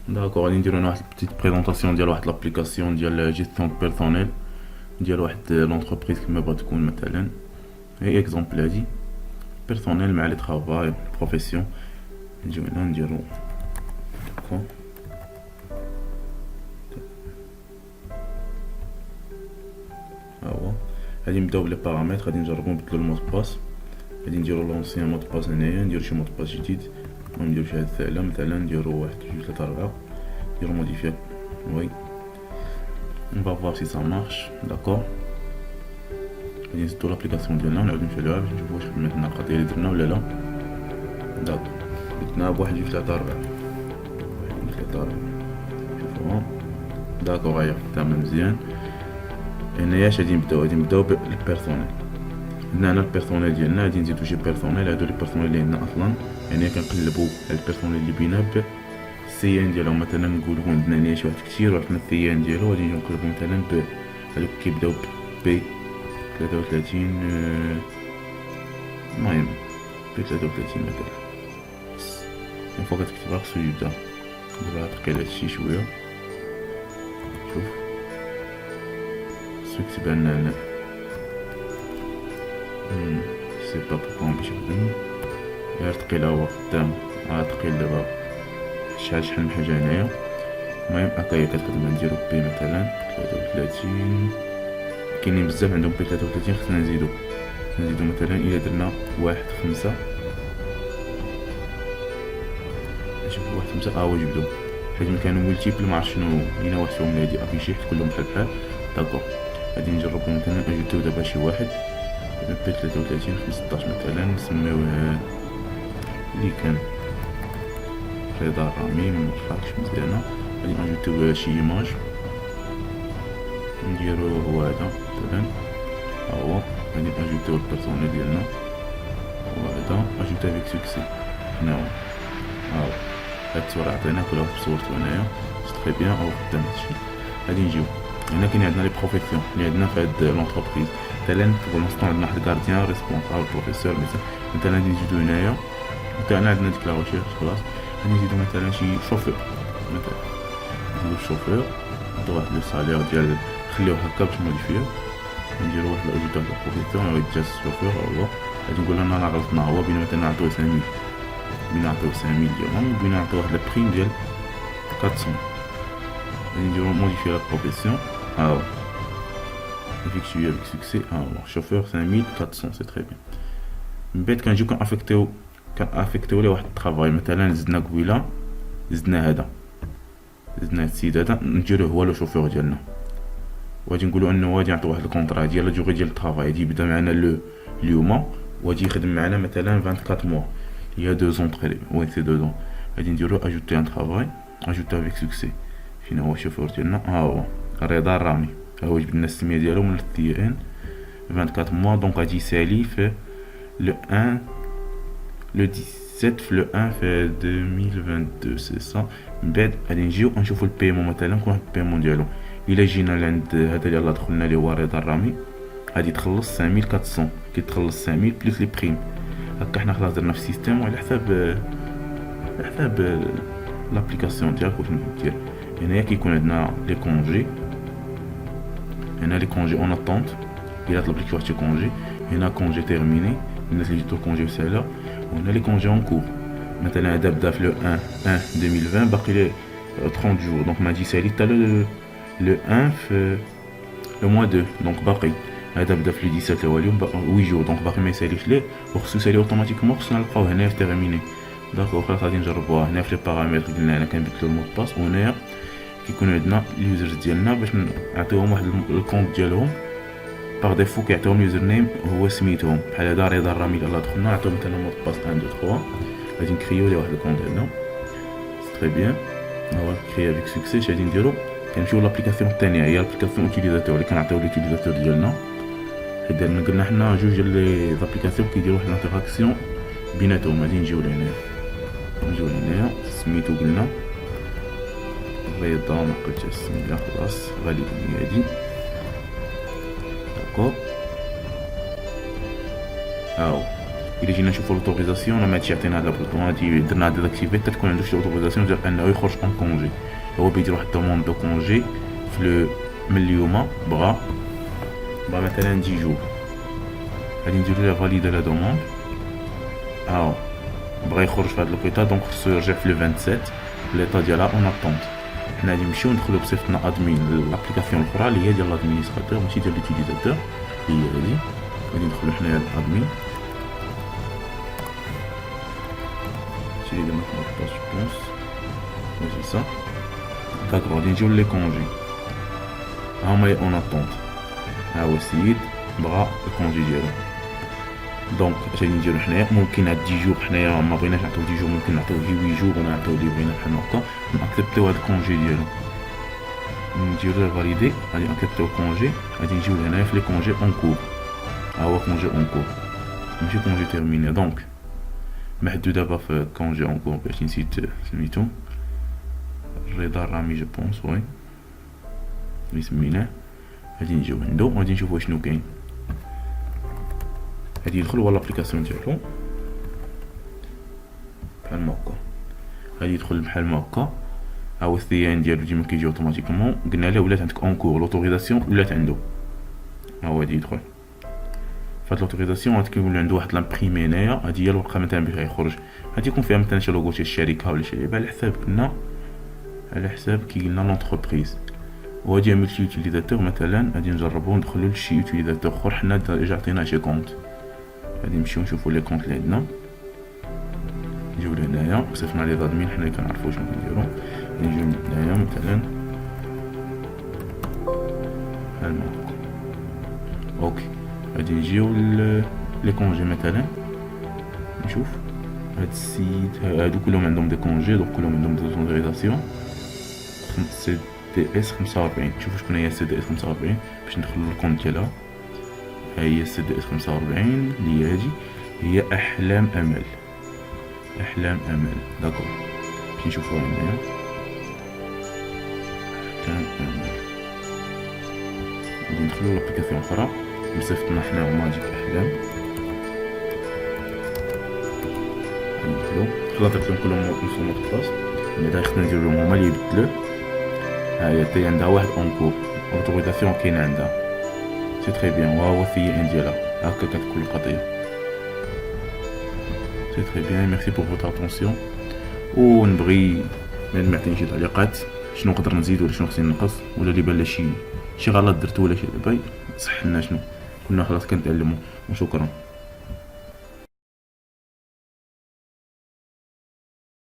داكوغ غادي نديرو هنا واحد بتيت بريزونطاسيون ديال واحد لابليكاسيون ديال جيستيون بيرسونيل ديال واحد لونتربريز كيما بغات تكون مثلا. هي اكزومبل هادي بيرسونيل مع لي طرافاي بروفيسيون. نجيو هنا نديرو داكوغ ها هو. غادي نبداو بلي بارامتر، غادي نجربو نبدلو المود باس. غادي نديرو لونسيان مود باس هنايا، نديرو شي مود باس جديد، نديرو شي هاد الساعه مثلا نديرو 1 2 3 4، نديرو موديفي وي. On va voir si ça marche, d'accord. غادي نزيدو لابليكاسيون ديالنا ونعاودو نمشيو ليها باش نشوفو واش خدمت لنا القضيه اللي درنا ولا لا. داكوغ بدنا ب 1 2 3 4 1 2 3 4 شوفوها. داكوغ هيا خدامه مزيان. هنايا اش غادي نبداو بالبيرسونيل. هنا البيرسونيل ديالنا غادي نزيدو شي بيرسونيل. هادو لي بيرسونيل اللي عندنا اصلا، يعني كنقلبو البيرسونيل اللي بينا بالسيان ديالهم. مثلا نقولو عندنا هنايا شي واحد كثير وعرفنا السيان ديالو، غادي نقلبو مثلا ب هادوك كيبداو ب 33 المهم ب 33 مثلا. اون فوا كتكتبها خصو يبدا دابا تقيل هادشي شويه. شوف خصو يكتبها لنا هنا. سي با بوكو باش يخدم غير تقيل هو خدام. تقيل دابا شحال من حاجه هنايا. المهم هكايا كتخدم. نديرو بي مثلا 33. كاينين بزاف عندهم بي 33، خصنا نزيدو مثلا الى درنا 1 5. شوف 1 5 هو جبدو حيت كانوا مولتيبل ما عرفتش شنو لينا واحد فيهم اللي غادي افيشي كلهم بحال. داكوغ غادي نجربو مثلا اجوتيو دابا شي واحد بي 33 15 مثلا، نسميوه اللي كان رضا الرامي. مفاكش مزيانه. غادي نجوتيو شي ايماج نديرو هو هذا مثلا. ها هو غادي نجوتيو البيرسونيل ديالنا هو هذا. اجوتي افيك سوكسي. هنا هو ها هو هاد الصورة عطيناك ولا بصورتو هنايا سي تري بيان. او خدام هادشي. غادي نجيو هنا كاين عندنا لي بروفيسيون اللي عندنا في هاد لونتربريز. مثلا في لونستون عندنا واحد غارديان ريسبونسابل بروفيسور مثلا غادي نزيدو هنايا. مثلا عندنا ديك لا ريشيرش خلاص. غادي نزيدو مثلا شي شوفور مثلا. نزيدو الشوفور نديرو واحد لو سالير ديال نخليوه هكا باش موديفيه. نديرو واحد الاجوتو د البروفيسور غادي جا الشوفور. هو غادي نقول انا راه غلطنا. هو بينا مثلا نعطيوه 5000، بينا نعطيوه 5000 ديالهم، بينا نعطيوه واحد البريم ديال 400. غادي نديرو موديفي لا بروفيسيون. ها هو effectué avec succès. chauffeur 5400 c'est très bien. من بعد كنجيو كنافيكتيو ليه واحد الطرافاي. مثلا زدنا قبيله زدنا هذا هاد السيد هذا نديروه هو لو شوفور ديالنا. وغادي نقولوا انه غادي نعطيو واحد الكونطرا ديال لا دوغي ديال الطرافاي. غادي يبدا معنا اليوم وغادي يخدم معنا مثلا 24 موا. il y a 2 ans وي سي 2 ans. غادي نديرو اجوتي ان طرافاي اجوتي افيك سوكسي. فين هو الشوفور ديالنا؟ ها هو رضا الرامي. هو جبدنا السميه ديالو من التي ان 24 موا. دونك غادي يسالي في لو 1 لو 17 في لو 1 في 2022 سي سا. من بعد غادي نجيو نشوفو البيمون. مثلا كون واحد البيمون ديالو الا جينا لعند هذا اللي دخلنا ليه هو رضا الرامي غادي تخلص 5400. كيتخلص 5000 بليس لي بريم. هكا حنا خلاص درنا في السيستيم وعلى حساب لابليكاسيون ديالك واش دير. هنايا كيكون عندنا لي كونجي. هنا لي كونجي اون اتونت الى طلبت لك واحد شي كونجي. هنا كونجي تيرميني الناس اللي جاتو كونجي ساهله. وهنا لي كونجي اون كور. مثلا هذا بدا في لو 1 2020 باقي ليه 30 جور. دونك ما جي سالي حتى لو 1 في لو موان 2. دونك باقي هذا بدا في لو 17 هو اليوم 8 جور. دونك باقي ما يساليش ليه وخصو يسالي اوتوماتيكمون. خصنا نلقاو هنا في تيرميني. داكوغ خلاص غادي نجربوها. هنا في لي بارامتر قلنا هنا كنبدلو المود باس. وهنايا كيكون عندنا اليوزرز ديالنا باش نعطيوهم واحد الكونت ديالهم باغ ديفو. كيعطيوهم يوزر نيم هو سميتهم بحال هذا رضا الرامي. الا دخلنا نعطيو مثلا مود باس 1 2 3. غادي نكريو ليه واحد الكونت هنا سي تري بيان. هو كريا افيك سوكسي. اش غادي نديرو؟ كنمشيو لابليكاسيون الثانيه هي الابليكاسيون اوتيليزاتور اللي كنعطيو ليوتيليزاتور ديالنا. حيت قلنا حنا جوج لي زابليكاسيون كيديروا واحد الانتراكسيون بيناتهم. غادي نجيو لهنايا سميتو قلنا رضا. ما قلتش السميه خلاص غالبا هي هادي. داكوغ هاو الا جينا نشوفو لوتوريزاسيون راه ماهادشي يعطينا هاد لابوطون، هادي درنا هاد داكتيفي حتى تكون عنده شي اوتوريزاسيون ديال انه يخرج اون كونجي. هو بيدير واحد دوموند دو كونجي في من اليوم بغا مثلا 10 جور، غادي نديرو ليه فاليدي لا دوموند. بغا يخرج في هاد لوبيتال دونك خصو يرجع في لو 27 ليطا ديالها اون اتونت. حنا غادي نمشيو ندخلو بصيفتنا ادمين لابليكاسيون الاخرى اللي هي ديال لادمينستراتور ماشي ديال لوتيليزاتور، اللي هي هادي. غادي ندخلو حنايا لادمين شي اللي درنا في الباج بونس ماشي صا داكور. غادي نجيو لي كونجي هاهما لي اون اتونت. ها هو السيد بغا الكونجي ديالو دونك اش غادي نديرو حنايا. ممكن هاد 10 جور حنايا ما بغيناش نعطيو 10 جور، ممكن نعطيو 8 جور ولا نعطيو اللي بغينا بحال هكا. ناكسبتيو هاد الكونجي ديالو نديرو له فاليدي. غادي ناكسبتيو الكونجي. غادي نجيو هنايا في لي كونجي اون كور. ها هو كونجي اون كور ماشي كونجي تيرميني. دونك محدو دابا في كونجي اون كور باش نسيت سميتو رضا الرامي جو بونس وي اللي سميناه. غادي نجيو عندو وغادي نشوفو شنو كاين. غادي يدخل هو لابليكاسيون ديالو بحال ما هكا. غادي يدخل بحال ما هكا. ها هو الثيان ديالو ديما كيجي اوتوماتيكمون. قلنا له ولات عندك اون كور لوتوريزاسيون ولات عنده. ها هو غادي يدخل فهاد لوتوريزاسيون. غادي كيولي عنده واحد لامبريمي هنايا. هادي هي الورقه مثلا باش يخرج. غادي يكون فيها مثلا شي لوغو ديال الشركه ولا شي لعبه على حساب قلنا على حساب كي قلنا لونتربريز. وهادي ملتي يوتيليزاتور مثلا غادي نجربو ندخلو لشي يوتيليزاتور اخر حنا ديجا عطينا شي كونت. غادي نمشيو نشوفو لي كونت اللي عندنا. نجيو لهنايا وصيفنا لي زادمين حنا كنعرفو شنو كنديرو. نجيو هنايا مثلا بحال ما هكا. اوكي غادي نجيو لي كونجي مثلا نشوف هاد السيد. هادو كلهم عندهم دي كونجي دونك كلهم عندهم دي اوتوريزاسيون. سي دي اس 45 شوفوا شكون هي سي دي اس 45 باش ندخلو الكونت ديالها. ها هي سي دي اس 45 اللي هي هادي هي احلام امل. احلام امل داكور باش نشوفوها هنايا. احلام امل غادي ندخلو لابليكاسيون اخرى بصيفتنا حنا وماجيك احلام. ندخلو خلاص لهم كلهم نوصلوا للباص. بعدا خصنا نديرو لهم هما اللي يبدلوه. ها هي تي عندها واحد اونكور اوتوريزاسيون كاينه عندها سي تري بيان. وها هو في ديالها هكا كتكون القضيه. سي تري بيان ميرسي بور فوتر اتونسيون. ونبغي ما عطيني شي تعليقات شنو نقدر نزيد ولا شنو خصني نقص ولا اللي بان شي غلط درتو ولا شي دابا صح لنا شنو كنا خلاص كنتعلمو. وشكرا.